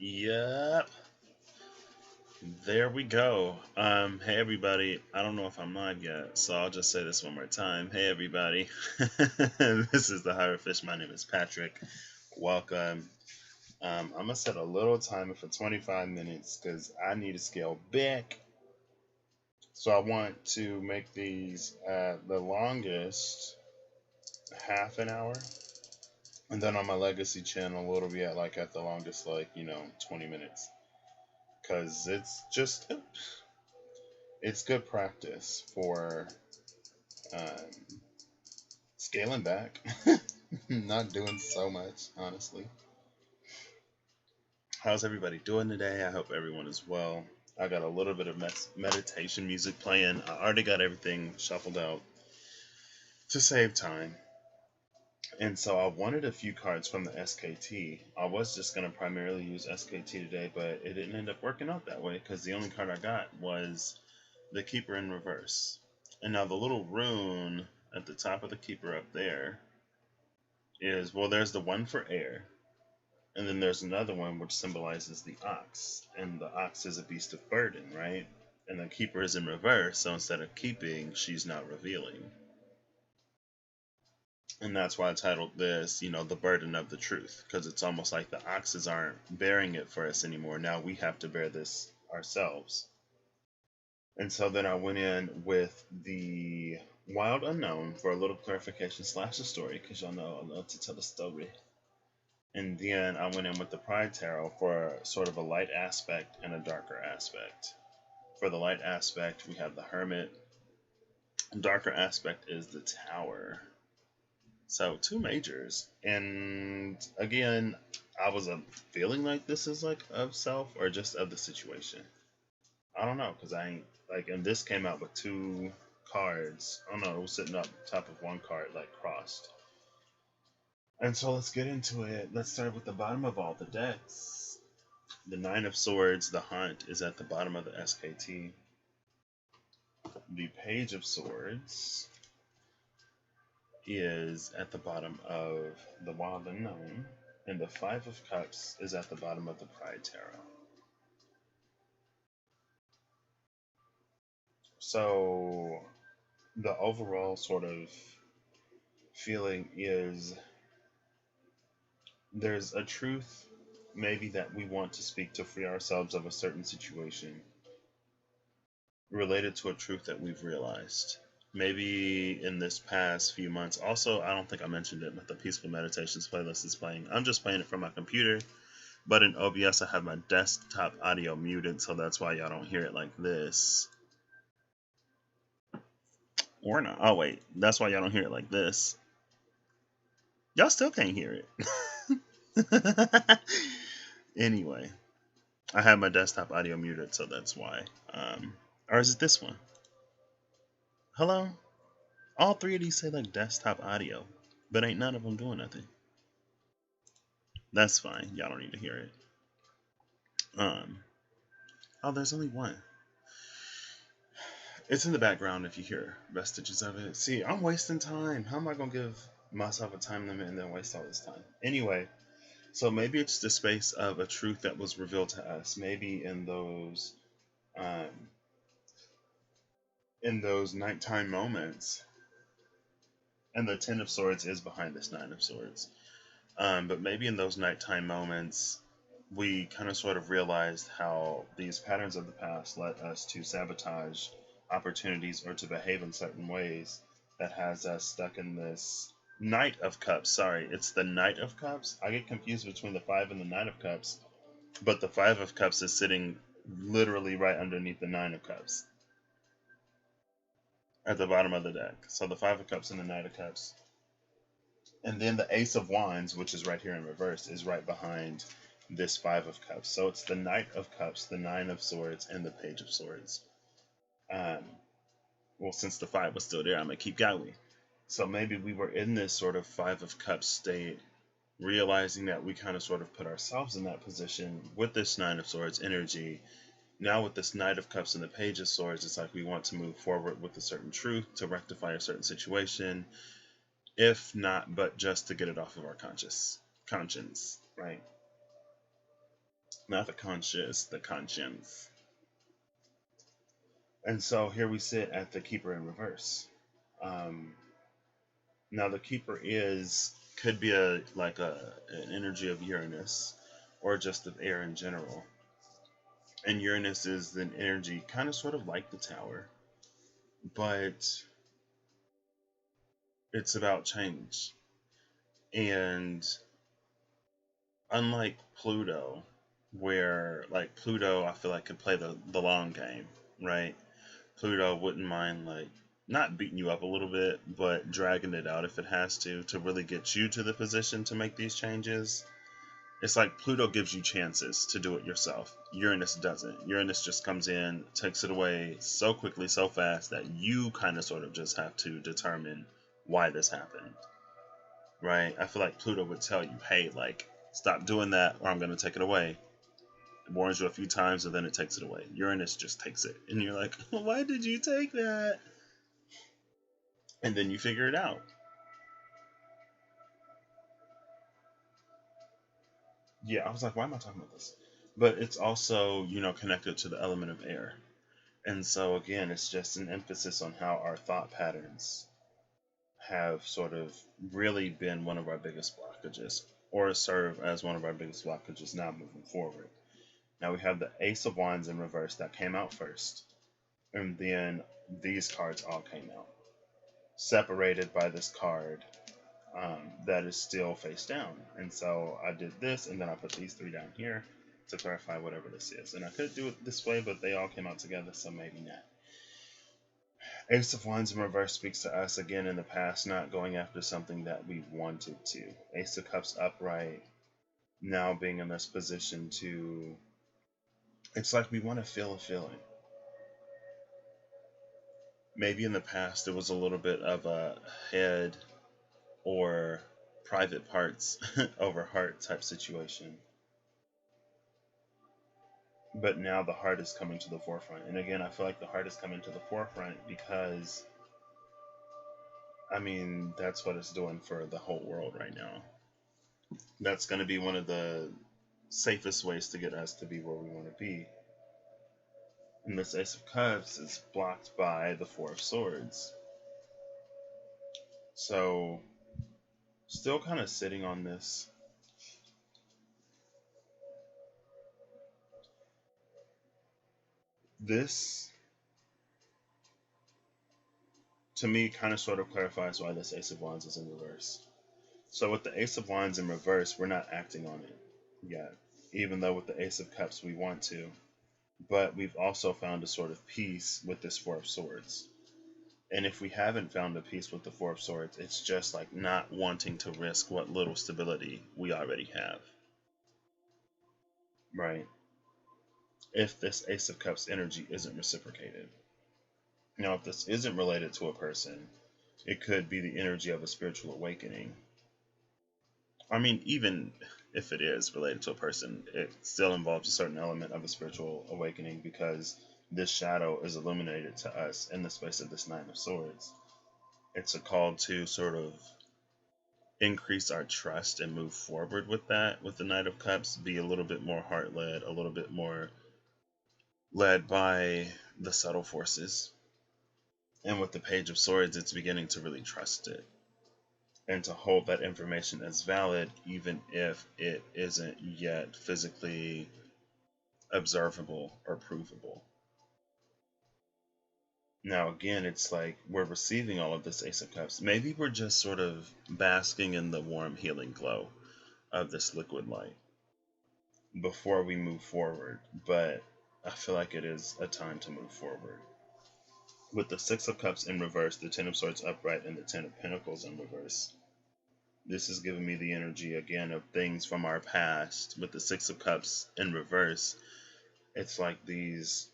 Yep, there we go. Hey everybody. I don't know if I'm live yet, so I'll just say this one more time. Hey everybody. This is the Higher Fish. My name is Patrick. Welcome. I'm gonna set a little timer for 25 minutes because I need to scale back. So I want to make these the longest half an hour, and then on my legacy channel it'll be at the longest 20 minutes because it's good practice for um, scaling back, not doing so much, honestly. How's everybody doing today? I hope everyone is well. I got a little bit of meditation music playing. I already got everything shuffled out to save time. And so I wanted a few cards from the SKT. I was just going to primarily use SKT today, but it didn't end up working out that way because the only card I got was the Keeper in reverse. And now the little rune at the top of the Keeper up there is, well, there's the one for air, and then there's another one which symbolizes the ox, and the ox is a beast of burden, right? And the Keeper is in reverse, so instead of keeping, she's not revealing. And that's why I titled this, The Burden of the Truth, because it's almost like the oxes aren't bearing it for us anymore. Now we have to bear this ourselves. And so then I went in with the Wild Unknown for a little clarification / a story, because y'all know I love to tell a story. And then I went in with the Pride Tarot for sort of a light aspect and a darker aspect. For the light aspect, we have the Hermit. Darker aspect is the Tower. So 2 majors. And again, I was feeling like this is like of self or just of the situation. I don't know, because I ain't and this came out with 2 cards. Oh no, it was sitting up top of one card crossed. And so let's get into it. Let's start with the bottom of all the decks. The 9 of Swords, the Haunt, is at the bottom of the SKT. The Page of Swords is at the bottom of the Wild Unknown. And the 5 of Cups is at the bottom of the Pride Tarot. So the overall sort of feeling is there's a truth maybe that we want to speak to free ourselves of a certain situation related to a truth that we've realized. Maybe in this past few months. Also, I don't think I mentioned it, but the Peaceful Meditations playlist is playing. I'm just playing it from my computer, but in OBS I have my desktop audio muted, so that's why y'all don't hear it like this. Or not. Oh, wait. That's why y'all don't hear it like this. Y'all still can't hear it. Anyway, I have my desktop audio muted, so that's why. Or is it this one? Hello? All 3 of these say desktop audio, but ain't none of them doing nothing. That's fine. Y'all don't need to hear it. Oh, there's only one. It's in the background if you hear vestiges of it. See, I'm wasting time. How am I going to give myself a time limit and then waste all this time? Anyway, so maybe it's the space of a truth that was revealed to us. Maybe in those nighttime moments. And the 10 of Swords is behind this 9 of Swords. But maybe in those nighttime moments, we kind of sort of realized how these patterns of the past led us to sabotage opportunities or to behave in certain ways that has us stuck in this Knight of Cups. Sorry, it's the Knight of Cups. I get confused between the 5 and the 9 of Cups, but the 5 of Cups is sitting literally right underneath the 9 of Cups at the bottom of the deck. So the 5 of Cups and the Knight of Cups. And then the Ace of Wands, which is right here in reverse, is right behind this 5 of Cups. So it's the Knight of Cups, the 9 of Swords, and the Page of Swords. Well, since the 5 was still there, I'm going to keep going. So maybe we were in this sort of 5 of Cups state, realizing that we kind of sort of put ourselves in that position with this 9 of Swords energy. Now with this Knight of Cups and the Page of Swords, it's like we want to move forward with a certain truth to rectify a certain situation. If not, but just to get it off of our conscience, right? not the conscious, the conscience. And so here we sit at the keeper in reverse. Um, Now the keeper is could be an energy of Uranus, or just of air in general. And Uranus is an energy kind of sort of like the tower, but it's about change. And unlike Pluto, where like Pluto I feel like could play the long game, right? Pluto wouldn't mind like not beating you up a little bit, but dragging it out if it has to really get you to the position to make these changes. It's like Pluto gives you chances to do it yourself. Uranus doesn't. Uranus just comes in, takes it away so quickly, so fast that you kind of sort of just have to determine why this happened. Right? I feel like Pluto would tell you, hey, like, stop doing that or I'm going to take it away. It warns you a few times and then it takes it away. Uranus just takes it. And you're like, why did you take that? And then you figure it out. Yeah, I was like, why am I talking about this? But it's also, connected to the element of air. And so, again, it's just an emphasis on how our thought patterns have sort of really been one of our biggest blockages, or serve as one of our biggest blockages now moving forward. Now we have the Ace of Wands in reverse that came out first, and then these cards all came out, separated by this card that is still face down. And so I did this, and then I put these three down here to clarify whatever this is. And I could do it this way, but they all came out together, so maybe not. Ace of Wands in reverse speaks to us again in the past not going after something that we wanted to. Ace of Cups upright, now being in this position to, it's like we want to feel a feeling. Maybe in the past there was a little bit of a head or private parts over heart type situation. But now the heart is coming to the forefront. And again, I feel like the heart is coming to the forefront because, I mean, that's what it's doing for the whole world right now. That's going to be one of the safest ways to get us to be where we want to be. And this Ace of Cups is blocked by the Four of Swords. So, still kind of sitting on this. This, to me, kind of sort of clarifies why this Ace of Wands is in reverse. So with the Ace of Wands in reverse, we're not acting on it yet, even though with the Ace of Cups we want to. But we've also found a sort of peace with this Four of Swords. And if we haven't found a peace with the Four of Swords, it's just like not wanting to risk what little stability we already have. Right? If this Ace of Cups energy isn't reciprocated. Now, if this isn't related to a person, it could be the energy of a spiritual awakening. I mean, even if it is related to a person, it still involves a certain element of a spiritual awakening because this shadow is illuminated to us in the space of this Nine of Swords. It's a call to sort of increase our trust and move forward with that, with the Knight of Cups, be a little bit more heart-led, a little bit more led by the subtle forces. And with the Page of Swords, it's beginning to really trust it and to hold that information as valid, even if it isn't yet physically observable or provable. Now, again, it's like we're receiving all of this Ace of Cups. Maybe we're just sort of basking in the warm, healing glow of this liquid light before we move forward. But I feel like it is a time to move forward. With the Six of Cups in reverse, the Ten of Swords upright, and the Ten of Pentacles in reverse, this is giving me the energy again of things from our past. With the Six of Cups in reverse, it's like these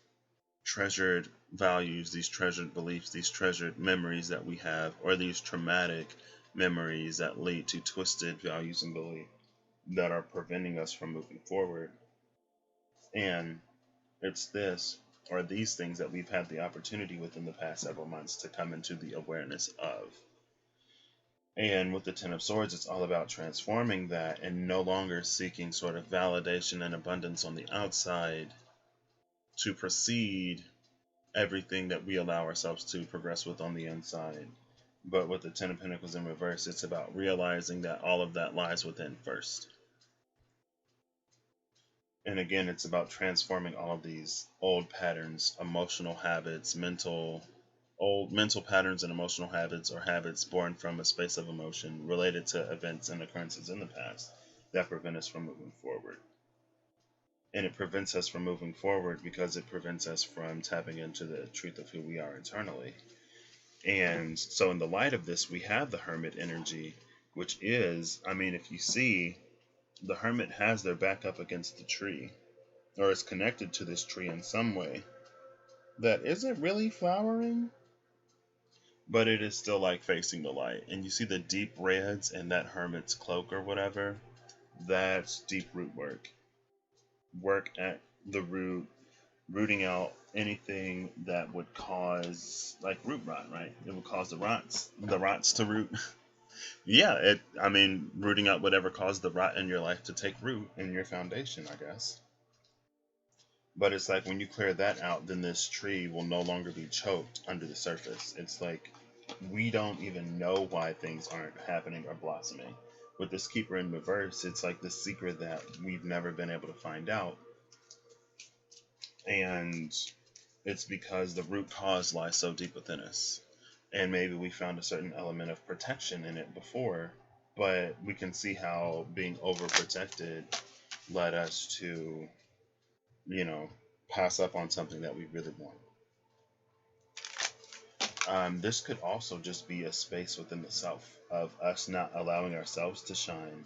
treasured values, these treasured beliefs, these treasured memories that we have, or these traumatic memories that lead to twisted values and beliefs that are preventing us from moving forward. And it's this, or these things that we've had the opportunity within the past several months to come into the awareness of. And with the Ten of Swords, it's all about transforming that and no longer seeking sort of validation and abundance on the outside to precede everything that we allow ourselves to progress with on the inside. But with the Ten of Pentacles in reverse, it's about realizing that all of that lies within first. And again, it's about transforming all of these old patterns, emotional habits, old mental patterns and emotional habits, or habits born from a space of emotion related to events and occurrences in the past that prevent us from moving forward. And it prevents us from moving forward because it prevents us from tapping into the truth of who we are internally. And so in the light of this, we have the Hermit energy, which is, I mean, if you see, the Hermit has their back up against the tree, or is connected to this tree in some way that isn't really flowering, but it is still like facing the light. And you see the deep reds in that Hermit's cloak or whatever, that's deep root work at the root, rooting out anything that would cause like root rot, right? It would cause the rots to root. Yeah, I mean, rooting out whatever caused the rot in your life to take root in your foundation, I guess. But it's like when you clear that out, then this tree will no longer be choked under the surface. It's like we don't even know why things aren't happening or blossoming. With this Keeper in reverse, it's like the secret that we've never been able to find out. And it's because the root cause lies so deep within us. And maybe we found a certain element of protection in it before, but we can see how being overprotected led us to, pass up on something that we really want. This could also just be a space within the self of us not allowing ourselves to shine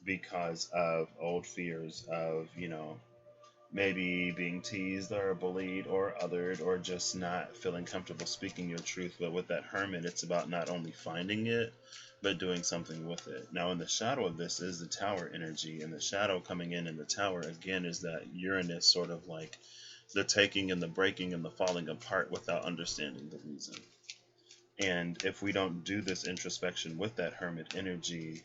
because of old fears of, maybe being teased or bullied or othered or just not feeling comfortable speaking your truth. But with that Hermit, it's about not only finding it, but doing something with it. Now, in the shadow of this is the Tower energy, and the shadow coming in the Tower, again, is that Uranus sort of like the taking and the breaking and the falling apart without understanding the reason. And if we don't do this introspection with that Hermit energy,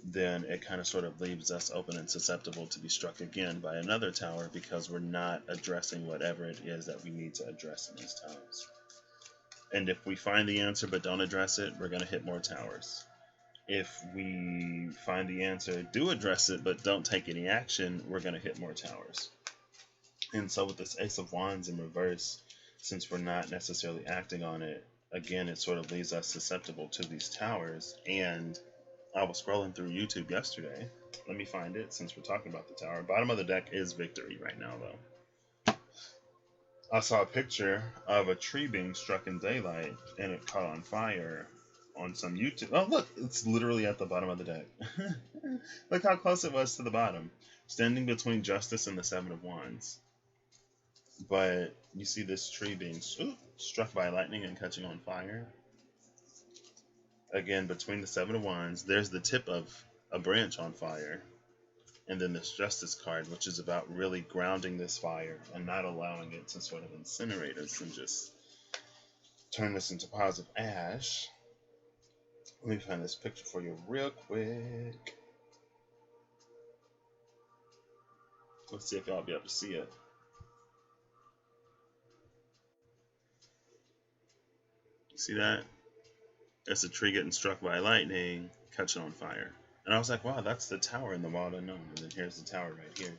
then it kind of sort of leaves us open and susceptible to be struck again by another tower because we're not addressing whatever it is that we need to address in these times. And if we find the answer but don't address it, we're going to hit more towers. If we find the answer, do address it, but don't take any action, we're going to hit more towers. And so with this Ace of Wands in reverse, since we're not necessarily acting on it, again, it sort of leaves us susceptible to these towers. And I was scrolling through YouTube yesterday. Let me find it since we're talking about the tower. Bottom of the deck is victory right now, though. I saw a picture of a tree being struck in daylight, and it caught on fire on some YouTube. Oh, look, it's literally at the bottom of the deck. Look how close it was to the bottom. Standing between Justice and the Seven of Wands. But you see this tree being struck by lightning and catching on fire. Again, between the Seven of Wands, there's the tip of a branch on fire. And then this Justice card, which is about really grounding this fire and not allowing it to sort of incinerate us and just turn this into positive ash. Let me find this picture for you real quick. Let's see if y'all be able to see it. See that? It's a tree getting struck by lightning, catching on fire. And I was like, wow, that's the tower in the Wild Unknown. And then here's the tower right here.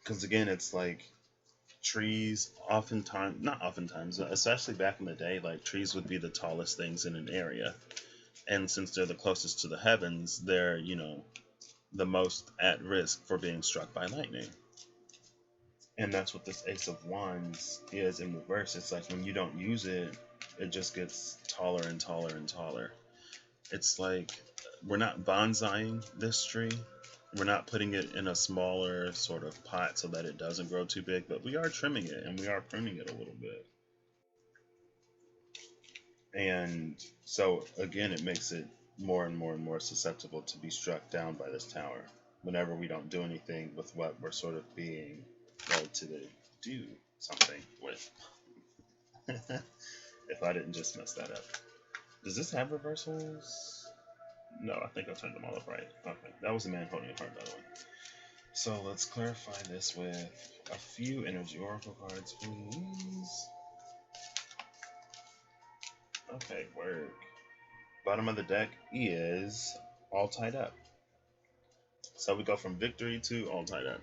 Because again, it's like trees not oftentimes, especially back in the day, like trees would be the tallest things in an area. And since they're the closest to the heavens, they're, the most at risk for being struck by lightning. And that's what this Ace of Wands is in reverse. It's like when you don't use it, it just gets taller and taller and taller. It's like we're not bonsaiing this tree. We're not putting it in a smaller sort of pot so that it doesn't grow too big, but we are trimming it and we are pruning it a little bit. And so, again, it makes it more and more and more susceptible to be struck down by this tower whenever we don't do anything with what we're sort of being led to do something with. If I didn't just mess that up. Does this have reversals? No, I think I turned them all up right. Okay, that was a man holding a heart, by the way. So let's clarify this with a few energy oracle cards, please. Okay, work. Bottom of the deck is all tied up. So we go from victory to all tied up.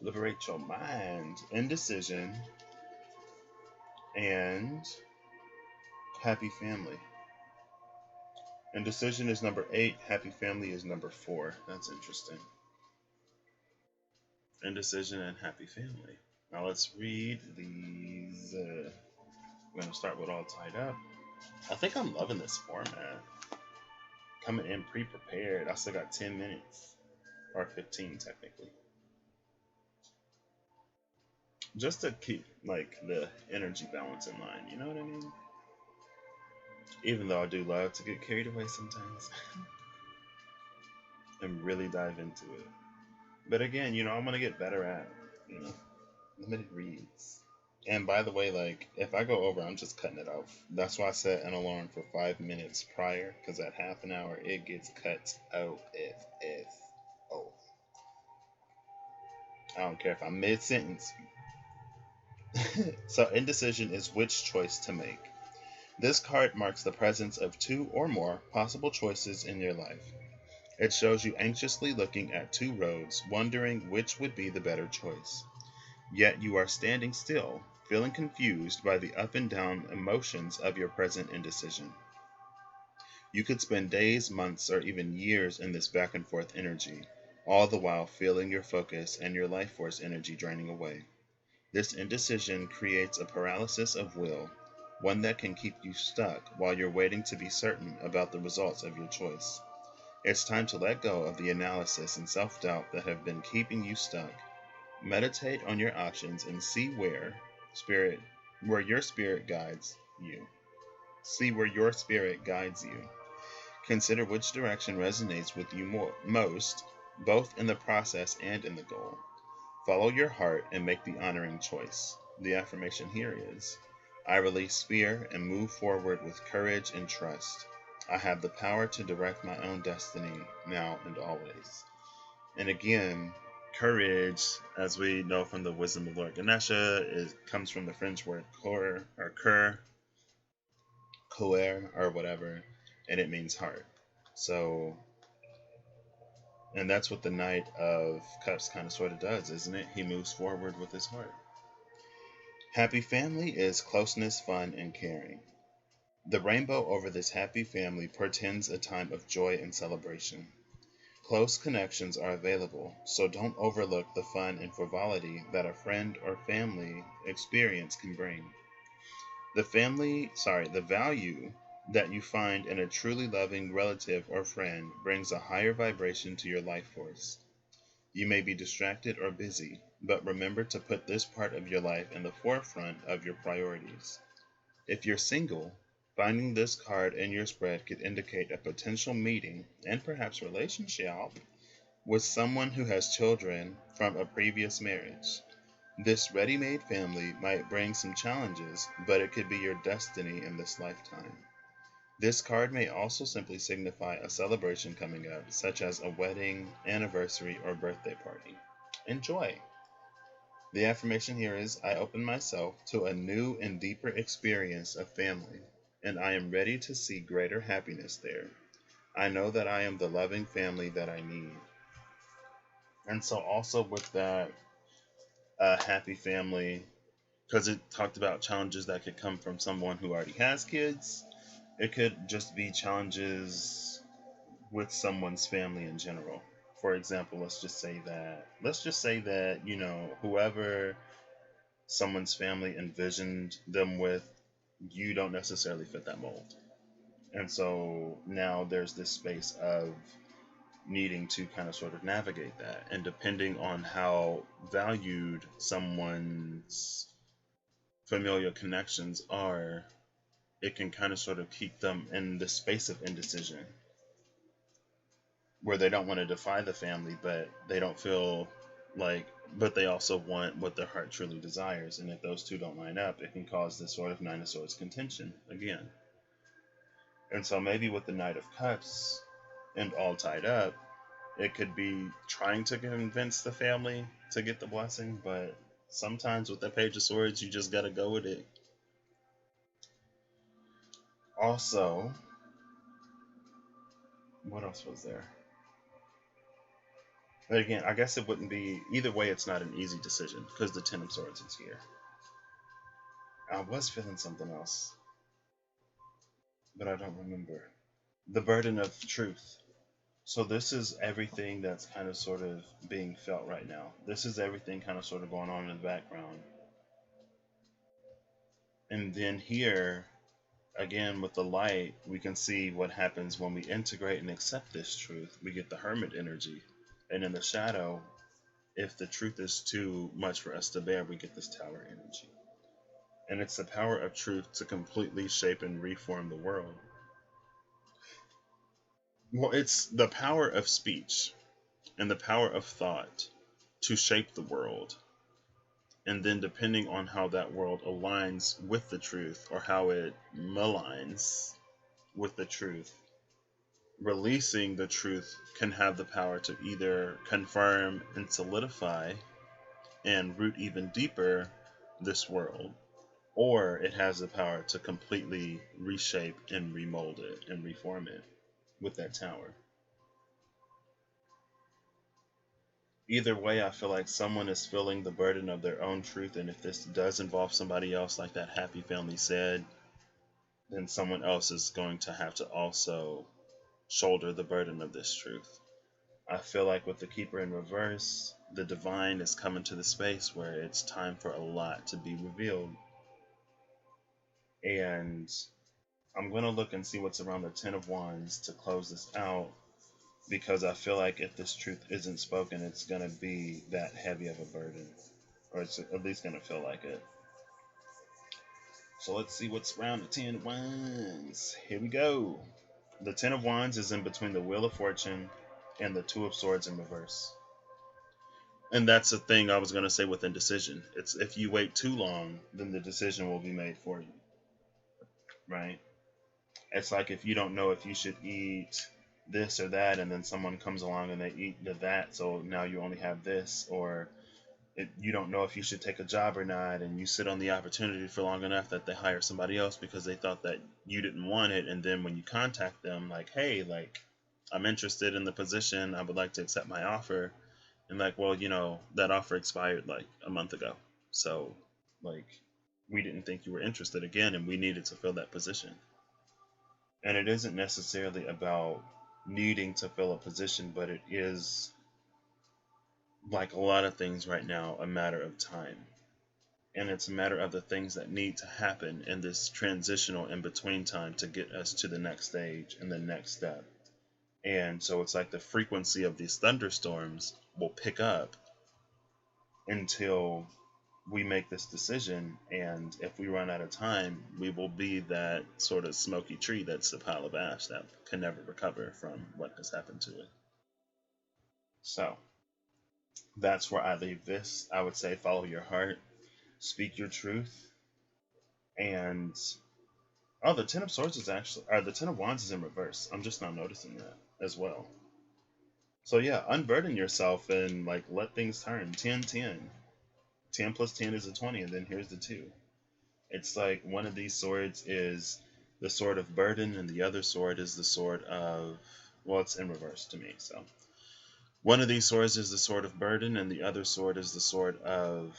Liberate your mind. Indecision and happy family. Indecision is number 8. Happy family is number 4. That's interesting. Indecision and happy family. Now let's read these. I'm going to start with all tied up. I think I'm loving this format. Coming in pre-prepared. I still got 10 minutes. Or 15 technically. Just to keep like the energy balance in line, you know what I mean? Even though I do love to get carried away sometimes. And really dive into it. But again, I'm gonna get better at, limited reads. And by the way, like, if I go over, I'm just cutting it off. That's why I set an alarm for 5 minutes prior, because at half an hour, it gets cut out. Oh. I don't care if I'm mid-sentence. So, indecision is which choice to make. This card marks the presence of 2 or more possible choices in your life. It shows you anxiously looking at 2 roads, wondering which would be the better choice. Yet you are standing still, feeling confused by the up and down emotions of your present indecision. You could spend days, months, or even years in this back and forth energy, all the while feeling your focus and your life force energy draining away. This indecision creates a paralysis of will, one that can keep you stuck while you're waiting to be certain about the results of your choice. It's time to let go of the analysis and self-doubt that have been keeping you stuck. Meditate on your options and see where your spirit guides you. See where your spirit guides you. Consider which direction resonates with you most, both in the process and in the goal. Follow your heart and make the honoring choice. The affirmation here is, I release fear and move forward with courage and trust. I have the power to direct my own destiny now and always. And again, courage, as we know from the wisdom of Lord Ganesha, comes from the French word coeur, or whatever, and it means heart. So, and that's what the Knight of Cups kind of sort of does, isn't it? He moves forward with his heart. Happy family is closeness, fun, and caring. The rainbow over this happy family portends a time of joy and celebration. Close connections are available, so don't overlook the fun and frivolity that a friend or family experience can bring. The value that you find in a truly loving relative or friend brings a higher vibration to your life force. You may be distracted or busy, but remember to put this part of your life in the forefront of your priorities. If you're single, finding this card in your spread could indicate a potential meeting and perhaps relationship with someone who has children from a previous marriage. This ready-made family might bring some challenges, but it could be your destiny in this lifetime. This card may also simply signify a celebration coming up, such as a wedding, anniversary, or birthday party. Enjoy! The affirmation here is, I open myself to a new and deeper experience of family, and I am ready to see greater happiness there. I know that I am the loving family that I need. And so also with that happy family, because it talked about challenges that could come from someone who already has kids, it could just be challenges with someone's family in general. For example, let's just say that, whoever someone's family envisioned them with, you don't necessarily fit that mold. And so now there's this space of needing to kind of sort of navigate that. And depending on how valued someone's familial connections are, it can kind of sort of keep them in the space of indecision, where they don't want to defy the family, but they don't feel like but they also want what their heart truly desires. And if those two don't line up, it can cause this sort of Nine of Swords contention again. And so maybe with the Knight of Cups and all tied up, it could be trying to convince the family to get the blessing, but sometimes with the Page of Swords, you just gotta go with it. Also, what else was there? But again, I guess it wouldn't be either way. It's not an easy decision because the Ten of Swords is here. I was feeling something else, but I don't remember. The burden of truth. So this is everything that's kind of sort of being felt right now. This is everything kind of sort of going on in the background. And then here, again, with the light, we can see what happens when we integrate and accept this truth. We get the hermit energy. And in the shadow, if the truth is too much for us to bear, we get this tower energy. And it's the power of truth to completely shape and reform the world. Well, it's the power of speech and the power of thought to shape the world. And then depending on how that world aligns with the truth or how it maligns with the truth, releasing the truth can have the power to either confirm and solidify and root even deeper this world, or it has the power to completely reshape and remold it and reform it with that tower. Either way, I feel like someone is feeling the burden of their own truth, and if this does involve somebody else, like that happy family said, then someone else is going to have to also shoulder the burden of this truth. I feel like with the Keeper in reverse, the divine is coming to the space where it's time for a lot to be revealed. And I'm going to look and see what's around the Ten of Wands to close this out, because I feel like if this truth isn't spoken, it's going to be that heavy of a burden, or it's at least going to feel like it. So let's see what's around the Ten of Wands. Here we go. The Ten of Wands is in between the Wheel of Fortune and the Two of Swords in reverse. And that's the thing I was going to say with indecision. It's if you wait too long, then the decision will be made for you. Right? It's like if you don't know if you should eat this or that, and then someone comes along and they eat that, so now you only have this, or you don't know if you should take a job or not, and you sit on the opportunity for long enough that they hire somebody else because they thought that you didn't want it, and then when you contact them, like, hey, like, I'm interested in the position, I would like to accept my offer, and like, well, you know, that offer expired like a month ago, so like, we didn't think you were interested again, and we needed to fill that position. And it isn't necessarily about needing to fill a position, but it is, like a lot of things right now, a matter of time. And it's a matter of the things that need to happen in this transitional in between time to get us to the next stage and the next step. And so it's like the frequency of these thunderstorms will pick up until we make this decision, and if we run out of time, we will be that sort of smoky tree that's a pile of ash that can never recover from what has happened to it. So that's where I leave this. I would say follow your heart, speak your truth, and oh, the Ten of Swords is actually, or the Ten of Wands is in reverse. I'm just now noticing that as well. So yeah, unburden yourself and like let things turn. 10-10. 10 plus 10 is a 20, and then here's the 2. It's like one of these swords is the sword of burden, and the other sword is the sword of, well, it's in reverse to me. So one of these swords is the sword of burden, and the other sword is the sword of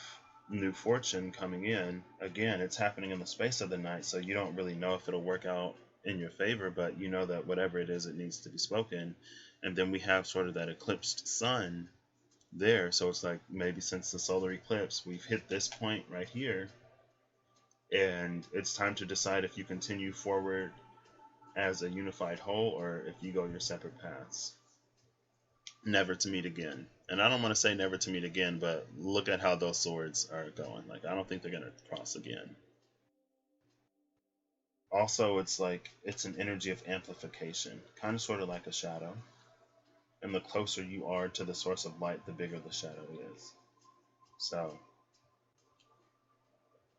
new fortune coming in. Again, it's happening in the space of the night, so you don't really know if it'll work out in your favor, but you know that whatever it is, it needs to be spoken. And then we have sort of that eclipsed sun there, so it's like maybe since the solar eclipse we've hit this point right here, and it's time to decide if you continue forward as a unified whole or if you go your separate paths. Never to meet again. And I don't want to say never to meet again, but look at how those swords are going. Like, I don't think they're going to cross again. Also, it's like it's an energy of amplification, kind of sort of like a shadow. And the closer you are to the source of light, the bigger the shadow is. So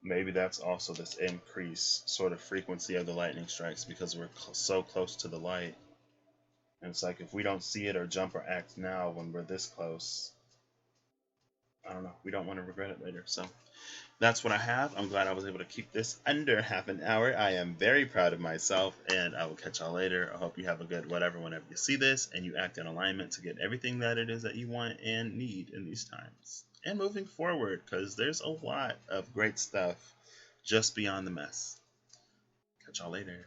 maybe that's also this increased sort of frequency of the lightning strikes because we're so close to the light. And it's like if we don't see it or jump or act now when we're this close, I don't know, we don't want to regret it later. So that's what I have. I'm glad I was able to keep this under half an hour. I am very proud of myself, and I will catch y'all later. I hope you have a good whatever whenever you see this, and you act in alignment to get everything that it is that you want and need in these times. And moving forward, because there's a lot of great stuff just beyond the mess. Catch y'all later.